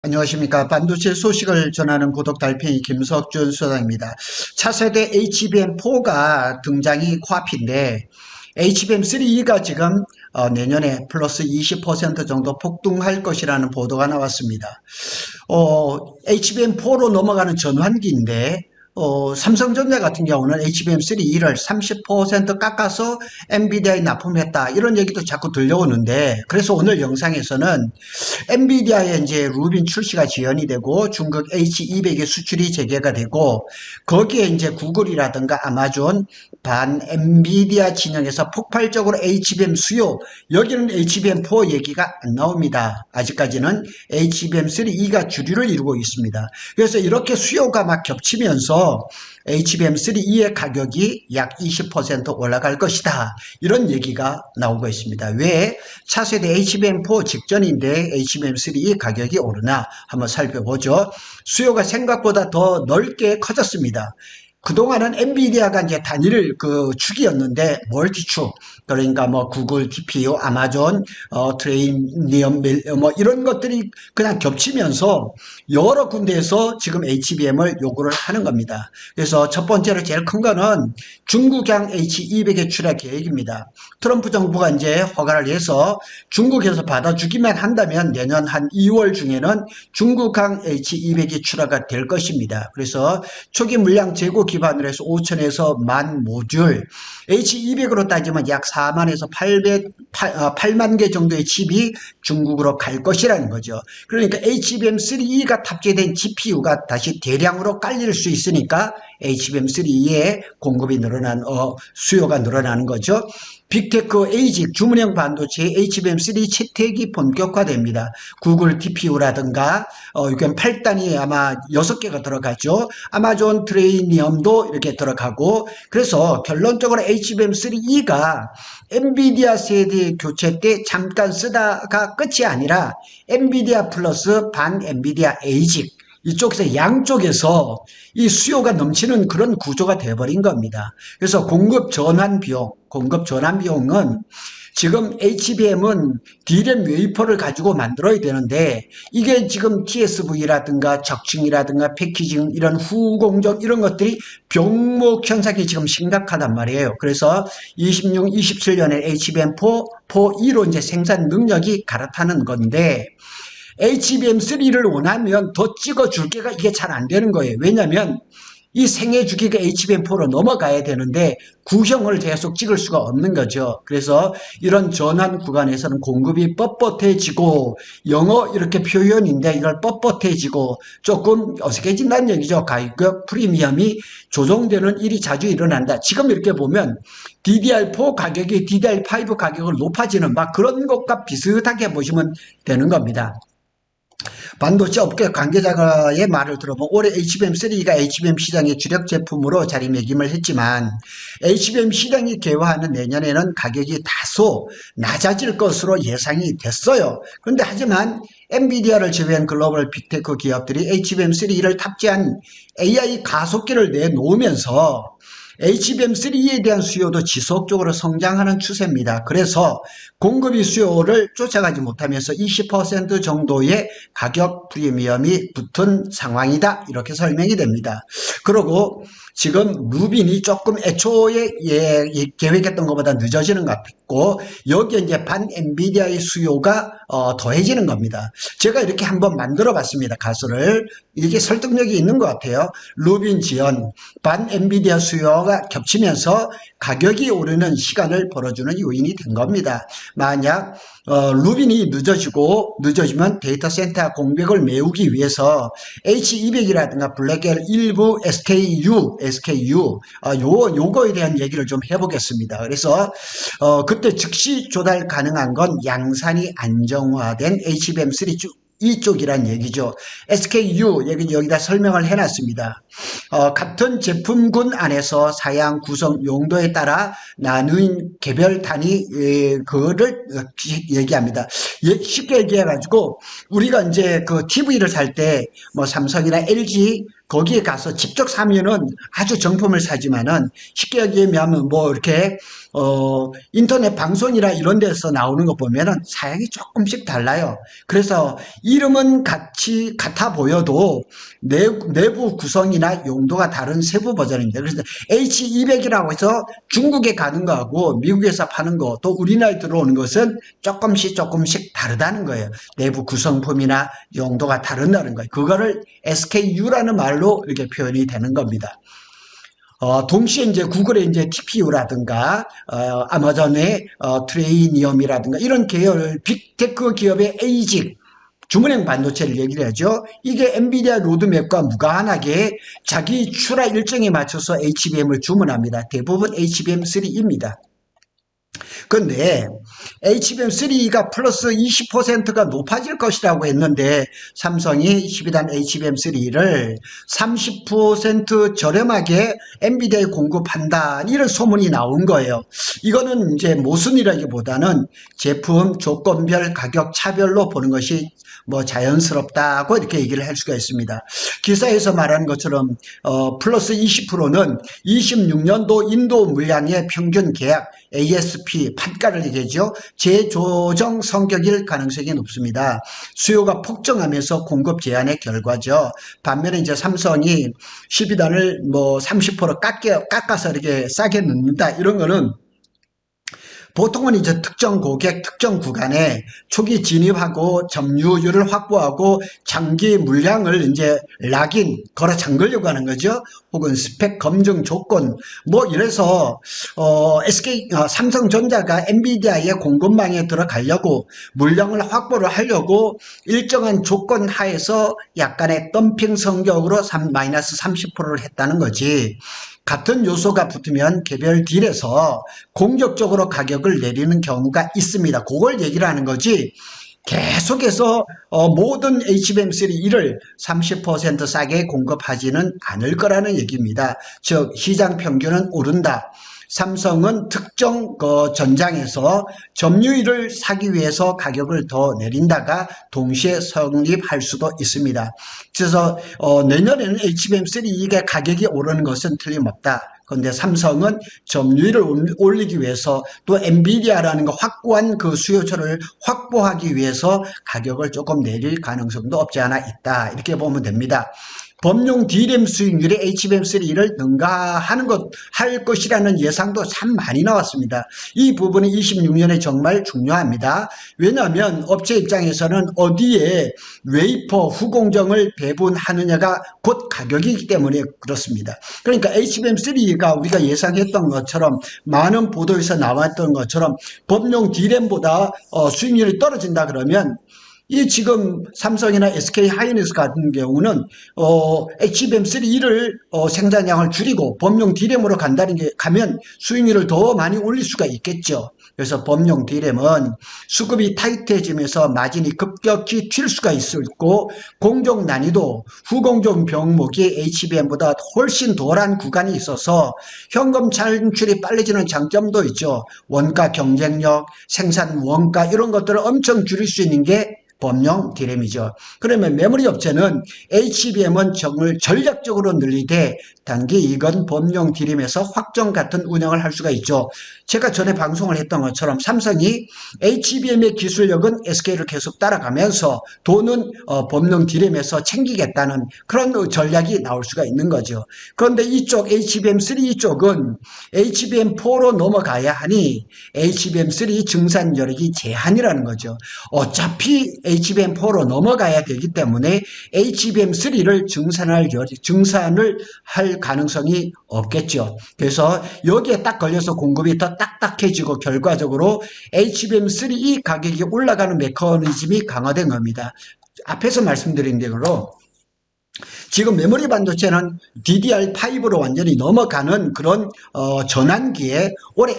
안녕하십니까. 반도체 소식을 전하는 구독 달팽이 김석준 소장입니다. 차세대 HBM4가 등장이 코앞인데 HBM3E가 지금 내년에 플러스 20% 정도 폭등할 것이라는 보도가 나왔습니다. HBM4로 넘어가는 전환기인데 삼성전자 같은 경우는 HBM3E를 30% 깎아서 엔비디아에 납품했다, 이런 얘기도 자꾸 들려오는데, 그래서 오늘 영상에서는 엔비디아의 이제 루빈 출시가 지연이 되고 중국 H200의 수출이 재개가 되고, 거기에 이제 구글이라든가 아마존 반 엔비디아 진영에서 폭발적으로 HBM 수요, 여기는 HBM4 얘기가 안 나옵니다. 아직까지는 HBM3E가 주류를 이루고 있습니다. 그래서 이렇게 수요가 막 겹치면서 HBM3E의 가격이 약 20% 올라갈 것이다, 이런 얘기가 나오고 있습니다. 왜 차세대 HBM4 직전인데 HBM3E 가격이 오르나 한번 살펴보죠. 수요가 생각보다 더 넓게 커졌습니다. 그동안은 엔비디아가 이제 단일 축이었는데, 멀티축, 그러니까 뭐 구글 TPU, 아마존, 트레이니엄, 뭐 이런 것들이 그냥 겹치면서 여러 군데에서 지금 HBM을 요구를 하는 겁니다. 그래서 첫 번째로 제일 큰 거는 중국향 H200의 출하 계획입니다. 트럼프 정부가 이제 허가를 해서 중국에서 받아주기만 한다면 내년 한 2월 중에는 중국향 H200이 출하가 될 것입니다. 그래서 초기 물량 재고 기반으로 해서 5천에서 1만 모듈, H200으로 따지면 약 4만에서 8만 개 정도의 칩이 중국으로 갈 것이라는 거죠. 그러니까 HBM3E가 탑재된 GPU가 다시 대량으로 깔릴 수 있으니까 HBM3E의 공급이 수요가 늘어나는 거죠. 빅테크 에이직 주문형 반도체 HBM3 채택이 본격화됩니다. 구글 TPU라든가 이건 8단이 아마 6개가 들어가죠. 아마존 트레이니엄도 이렇게 들어가고, 그래서 결론적으로 HBM3E가 엔비디아 세대 교체 때 잠깐 쓰다가 끝이 아니라 엔비디아 플러스 반 엔비디아 에이직, 이쪽에서 양쪽에서 이 수요가 넘치는 그런 구조가 돼버린 겁니다. 그래서 공급 전환 비용은 지금 HBM은 D램 웨이퍼를 가지고 만들어야 되는데, 이게 지금 TSV라든가 적층이라든가 패키징, 이런 후공정, 이런 것들이 병목 현상이 지금 심각하단 말이에요. 그래서 26, 27년에 HBM4, 4E로 이제 생산 능력이 갈아타는 건데, HBM3를 원하면 더 찍어줄 게가 이게 잘 안 되는 거예요. 왜냐하면 이 생애 주기가 HBM4로 넘어가야 되는데 구형을 계속 찍을 수가 없는 거죠. 그래서 이런 전환 구간에서는 공급이 뻣뻣해지고, 영어 이렇게 표현인데 이걸 뻣뻣해지고 조금 어색해진다는 얘기죠. 가격 프리미엄이 조정되는 일이 자주 일어난다. 지금 이렇게 보면 DDR4 가격이 DDR5 가격을 높아지는 막 그런 것과 비슷하게 보시면 되는 겁니다. 반도체 업계 관계자의 말을 들어보면 올해 HBM3가 HBM 시장의 주력 제품으로 자리매김을 했지만 HBM 시장이 개화하는 내년에는 가격이 다소 낮아질 것으로 예상이 됐어요. 그런데 하지만 엔비디아를 제외한 글로벌 빅테크 기업들이 HBM3를 탑재한 AI 가속기를 내놓으면서 HBM3에 대한 수요도 지속적으로 성장하는 추세입니다. 그래서 공급이 수요를 쫓아가지 못하면서 20% 정도의 가격 프리미엄이 붙은 상황이다, 이렇게 설명이 됩니다. 그리고 지금 루빈이 조금 애초에 계획했던 것보다 늦어지는 것 같고, 여기에 이제 반 엔비디아의 수요가 더해지는 겁니다. 제가 이렇게 한번 만들어 봤습니다. 가설을. 이게 설득력이 있는 것 같아요. 루빈 지연, 반 엔비디아 수요가 겹치면서 가격이 오르는 시간을 벌어주는 요인이 된 겁니다. 만약 루빈이 늦어지면 데이터 센터 공백을 메우기 위해서 H200이라든가 블랙엘 일부 SKU 요거에 대한 얘기를 좀 해보겠습니다. 그래서 그때 즉시 조달 가능한 건 양산이 안정화된 HBM3 이쪽이란 얘기죠. SKU 여기다 설명을 해놨습니다. 같은 제품군 안에서 사양 구성 용도에 따라 나누인 개별 단위 그거를 얘기합니다. 쉽게 얘기해가지고 우리가 이제 그 TV를 살 때 뭐 삼성이나 LG 거기에 가서 직접 사면은 아주 정품을 사지만은 쉽게 얘기하면 뭐 이렇게 인터넷 방송이나 이런 데서 나오는 거 보면은 사양이 조금씩 달라요. 그래서 이름은 같아 보여도 내부 구성이나 용도가 다른 세부 버전입니다. 그래서 H200이라고 해서 중국에 가는 거하고 미국에서 파는 거 또 우리나라에 들어오는 것은 조금씩 다르다는 거예요. 내부 구성품이나 용도가 다른다는 거예요. 그거를 SKU라는 말로 이렇게 표현이 되는 겁니다. 동시에 이제 구글의 이제 TPU라든가, 아마존의 트레이니엄이라든가 이런 계열 빅테크 기업의 에이직, 주문형 반도체를 얘기를 하죠. 이게 엔비디아 로드맵과 무관하게 자기 출하 일정에 맞춰서 HBM을 주문합니다. 대부분 HBM3입니다. 그런데 HBM3가 플러스 20%가 높아질 것이라고 했는데 삼성이 12단 HBM3를 30% 저렴하게 엔비디아에 공급한다 이런 소문이 나온 거예요. 이거는 이제 모순이라기보다는 제품 조건별 가격 차별로 보는 것이 뭐 자연스럽다고 이렇게 얘기를 할 수가 있습니다. 기사에서 말한 것처럼 플러스 20%는 26년도 인도 물량의 평균 계약 ASP 판가를 얘기하죠. 재조정 성격일 가능성이 높습니다. 수요가 폭증하면서 공급 제한의 결과죠. 반면에 이제 삼성이 12단을 뭐 30% 깎아서 이렇게 싸게 넣는다 이런 거는 보통은 이제 특정 고객, 특정 구간에 초기 진입하고 점유율을 확보하고 장기 물량을 이제 락인, 걸어 잠그려고 하는 거죠. 혹은 스펙 검증 조건, 뭐 이래서, 삼성전자가 엔비디아의 공급망에 들어가려고 물량을 확보를 하려고 일정한 조건 하에서 약간의 덤핑 성격으로 마이너스 30%를 했다는 거지. 같은 요소가 붙으면 개별 딜에서 공격적으로 가격을 내리는 경우가 있습니다. 그걸 얘기를 하는 거지 계속해서 모든 HBM3를 30% 싸게 공급하지는 않을 거라는 얘기입니다. 즉 시장 평균은 오른다. 삼성은 특정 전장에서 점유율을 사기 위해서 가격을 더 내린다가 동시에 성립할 수도 있습니다. 그래서 내년에는 HBM3 이게 가격이 오르는 것은 틀림없다. 그런데 삼성은 점유율을 올리기 위해서 또 엔비디아라는 거 확고한 그 수요처를 확보하기 위해서 가격을 조금 내릴 가능성도 없지 않아 있다. 이렇게 보면 됩니다. 범용 D램 수익률이 HBM3를 능가하는 할 것이라는 예상도 참 많이 나왔습니다. 이 부분은 26년에 정말 중요합니다. 왜냐하면 업체 입장에서는 어디에 웨이퍼 후공정을 배분하느냐가 곧 가격이기 때문에 그렇습니다. 그러니까 HBM3가 우리가 예상했던 것처럼 많은 보도에서 나왔던 것처럼 범용 D램보다 수익률이 떨어진다 그러면 이 지금 삼성이나 SK 하이닉스 같은 경우는 HBM3를 생산량을 줄이고 범용 D램으로 간다는 게 가면 수익률을 더 많이 올릴 수가 있겠죠. 그래서 범용 D램은 수급이 타이트해지면서 마진이 급격히 튈 수가 있고 공정 난이도 후공정 병목이 HBM보다 훨씬 덜한 구간이 있어서 현금 창출이 빨라지는 장점도 있죠. 원가 경쟁력, 생산 원가 이런 것들을 엄청 줄일 수 있는 게 범용 D램이죠. 그러면 메모리 업체는 HBM은 전략적으로 늘리되 단기 이건 범용 D램에서 확정 같은 운영을 할 수가 있죠. 제가 전에 방송을 했던 것처럼 삼성이 HBM의 기술력은 SK를 계속 따라가면서 돈은 범용 D램에서 챙기겠다는 그런 전략이 나올 수가 있는 거죠. 그런데 이쪽 HBM3 쪽은 HBM4로 넘어가야 하니 HBM3 증산 여력이 제한이라는 거죠. 어차피 HBM4로 넘어가야 되기 때문에 HBM3를 증산을 할 가능성이 없겠죠. 그래서 여기에 딱 걸려서 공급이 더 딱딱해지고 결과적으로 HBM3 가격이 올라가는 메커니즘이 강화된 겁니다. 앞에서 말씀드린 대로 지금 메모리 반도체는 DDR5로 완전히 넘어가는 그런 전환기에 올해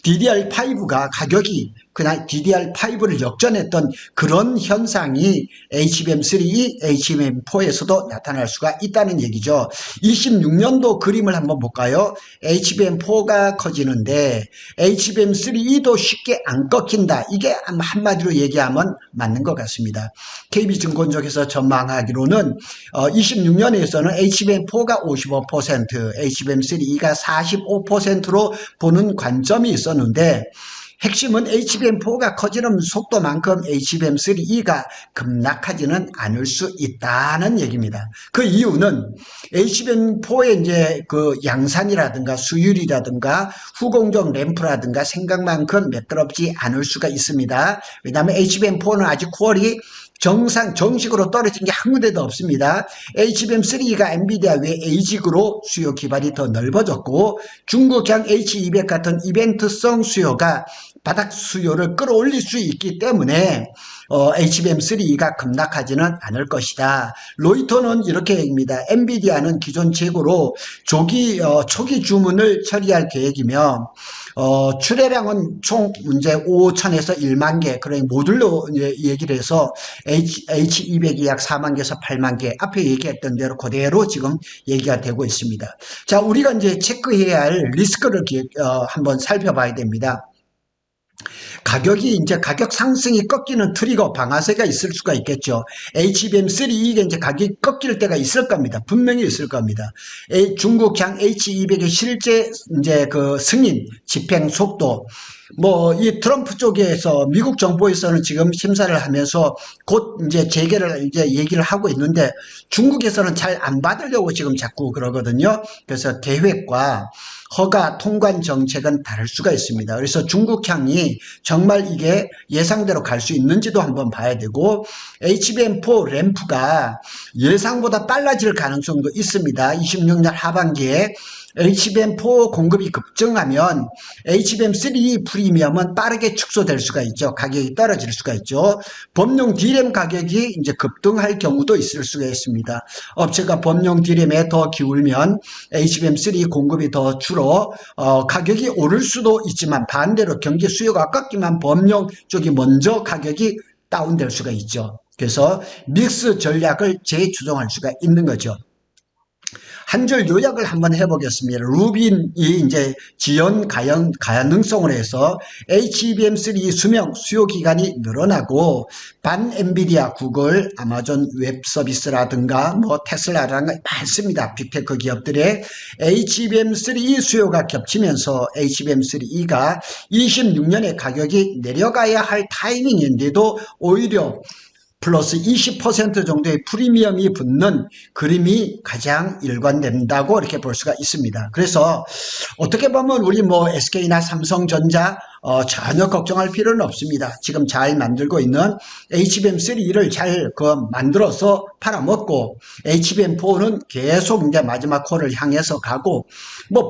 DDR5가 가격이 그냥 DDR5를 역전했던 그런 현상이 HBM3, HBM4에서도 나타날 수가 있다는 얘기죠. 26년도 그림을 한번 볼까요? HBM4가 커지는데 HBM3도 쉽게 안 꺾인다. 이게 한마디로 얘기하면 맞는 것 같습니다. KB증권 쪽에서 전망하기로는 26년에서는 HBM4가 55%, HBM3가 45%로 보는 관점이 있었는데 핵심은 HBM4가 커지는 속도만큼 HBM3E가 급락하지는 않을 수 있다는 얘기입니다. 그 이유는 HBM4의 이제 그 양산이라든가 수율이라든가 후공정 램프라든가 생각만큼 매끄럽지 않을 수가 있습니다. 왜냐하면 HBM4는 아직 퀄이 정식으로 떨어진 게 한 군데도 없습니다. HBM3가 엔비디아 외 ASIC으로 수요 기반이 더 넓어졌고 중국향 H200 같은 이벤트성 수요가 바닥 수요를 끌어올릴 수 있기 때문에 HBM3가 급락하지는 않을 것이다. 로이터는 이렇게 얘기합니다. 엔비디아는 기존 재고로 초기 주문을 처리할 계획이며 출하량은 총 이제 5천에서 1만 개, 그러니 모듈로 얘기를 해서 H200이 약 4만 개에서 8만 개, 앞에 얘기했던 대로 그대로 지금 얘기가 되고 있습니다. 자, 우리가 이제 체크해야 할 리스크를 한번 살펴봐야 됩니다. 가격 상승이 꺾이는 트리거 방아쇠가 있을 수가 있겠죠. HBM3 이게 이제 가격이 꺾일 때가 있을 겁니다. 분명히 있을 겁니다. 중국향 H200의 실제 이제 그 승인, 집행 속도, 이 트럼프 쪽에서 미국 정부에서는 지금 심사를 하면서 곧 이제 재개를 이제 얘기를 하고 있는데 중국에서는 잘 안 받으려고 지금 자꾸 그러거든요. 그래서 계획과 허가 통관 정책은 다를 수가 있습니다. 그래서 중국향이 정말 이게 예상대로 갈 수 있는지도 한번 봐야 되고 HBM4 램프가 예상보다 빨라질 가능성도 있습니다. 26년 하반기에 HBM4 공급이 급증하면 HBM3 프리미엄은 빠르게 축소될 수가 있죠. 가격이 떨어질 수가 있죠. 범용 D램 가격이 이제 급등할 경우도 있을 수가 있습니다. 업체가 범용 D램에 더 기울면 HBM3 공급이 더 줄어 가격이 오를 수도 있지만 반대로 경기 수요가 꺾이면 범용 쪽이 먼저 가격이 다운될 수가 있죠. 그래서 믹스 전략을 재조정할 수가 있는 거죠. 한 줄 요약을 한번 해보겠습니다. 루빈이 이제 지연 가능성을 해서 HBM3 수요 기간이 늘어나고 반 엔비디아, 구글, 아마존 웹 서비스라든가 테슬라라든가 많습니다. 빅테크 기업들의 HBM3 수요가 겹치면서 HBM3E가 26년에 가격이 내려가야 할 타이밍인데도 오히려 플러스 20% 정도의 프리미엄이 붙는 그림이 가장 일관된다고 이렇게 볼 수가 있습니다. 그래서 어떻게 보면 우리 SK나 삼성전자 전혀 걱정할 필요는 없습니다. 지금 잘 만들고 있는 HBM3를 잘 만들어서 팔아먹고 HBM4는 계속 이제 마지막 콜을 향해서 가고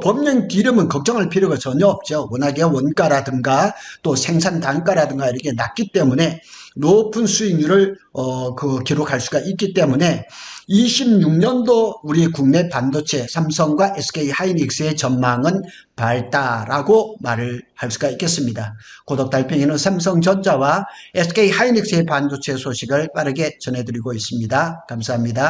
범용 D램은 걱정할 필요가 전혀 없죠. 워낙에 원가라든가 또 생산 단가라든가 이렇게 낮기 때문에 높은 수익률을 기록할 수가 있기 때문에 26년도 우리 국내 반도체 삼성과 SK 하이닉스의 전망은 밝다라고 말을 할 수가 있겠습니다. 고독 달팽이는 삼성전자와 SK 하이닉스의 반도체 소식을 빠르게 전해드리고 있습니다. 감사합니다.